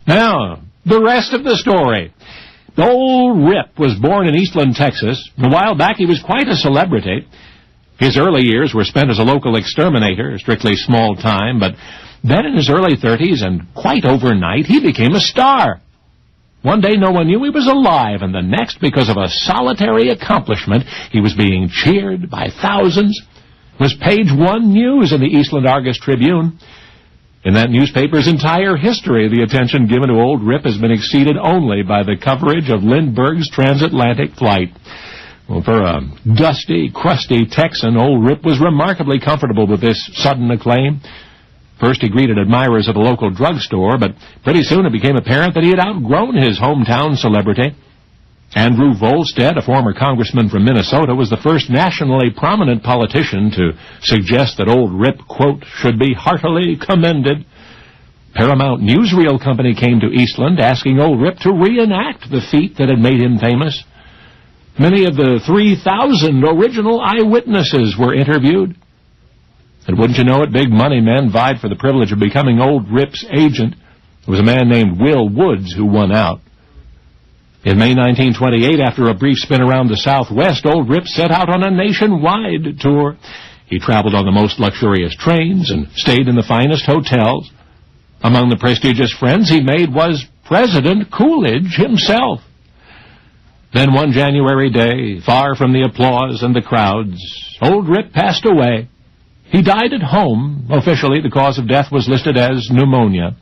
Now, the rest of the story. Old Rip was born in Eastland, Texas. A while back, he was quite a celebrity. His early years were spent as a local exterminator, strictly small time, but then in his early 30s, and quite overnight, he became a star. One day no one knew he was alive, and the next, because of a solitary accomplishment, he was being cheered by thousands. It was page 1 news in the Eastland Argus-Tribune. In that newspaper's entire history, the attention given to Old Rip has been exceeded only by the coverage of Lindbergh's transatlantic flight. Well, for a dusty, crusty Texan, Old Rip was remarkably comfortable with this sudden acclaim. First, he greeted admirers at a local drugstore, but pretty soon it became apparent that he had outgrown his hometown celebrity. Andrew Volstead, a former congressman from Minnesota, was the first nationally prominent politician to suggest that Old Rip, quote, should be heartily commended. Paramount Newsreel Company came to Eastland asking Old Rip to reenact the feat that had made him famous. Many of the 3,000 original eyewitnesses were interviewed. And wouldn't you know it, big money men vied for the privilege of becoming Old Rip's agent. It was a man named Will Woods who won out. In May 1928, after a brief spin around the Southwest, Old Rip set out on a nationwide tour. He traveled on the most luxurious trains and stayed in the finest hotels. Among the prestigious friends he made was President Coolidge himself. Then one January day, far from the applause and the crowds, Old Rip passed away. He died at home. Officially, the cause of death was listed as pneumonia.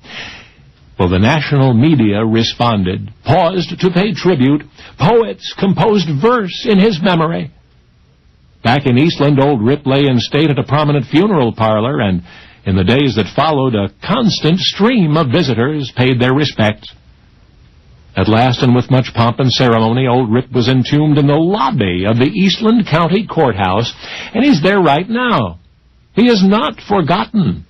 Well, the national media responded, paused to pay tribute. Poets composed verse in his memory. Back in Eastland, Old Rip lay in state at a prominent funeral parlor, and in the days that followed, a constant stream of visitors paid their respects. At last, and with much pomp and ceremony, Old Rip was entombed in the lobby of the Eastland County Courthouse, and he's there right now. He is not forgotten.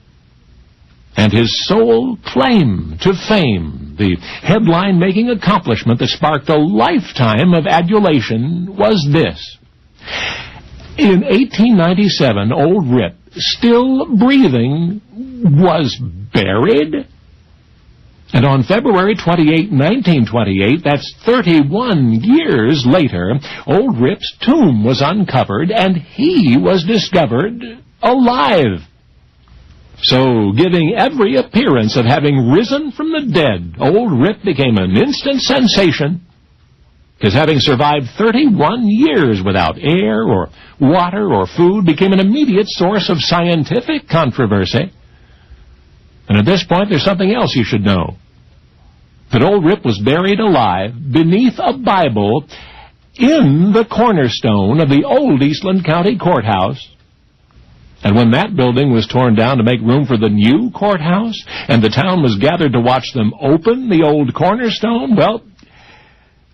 And his sole claim to fame, the headline-making accomplishment that sparked a lifetime of adulation, was this. In 1897, Old Rip, still breathing, was buried. And on February 28, 1928, that's 31 years later, Old Rip's tomb was uncovered, and he was discovered alive. So, giving every appearance of having risen from the dead, Old Rip became an instant sensation. His having survived 31 years without air or water or food became an immediate source of scientific controversy. And at this point, there's something else you should know. That Old Rip was buried alive beneath a Bible in the cornerstone of the old Eastland County Courthouse. And when that building was torn down to make room for the new courthouse, and the town was gathered to watch them open the old cornerstone, well,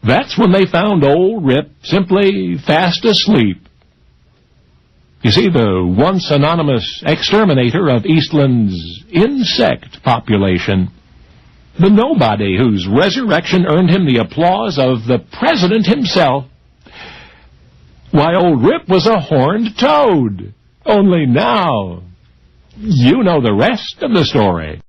that's when they found Old Rip simply fast asleep. You see, the once anonymous exterminator of Eastland's insect population, the nobody whose resurrection earned him the applause of the president himself, why, Old Rip was a horned toad. Only now, you know the rest of the story.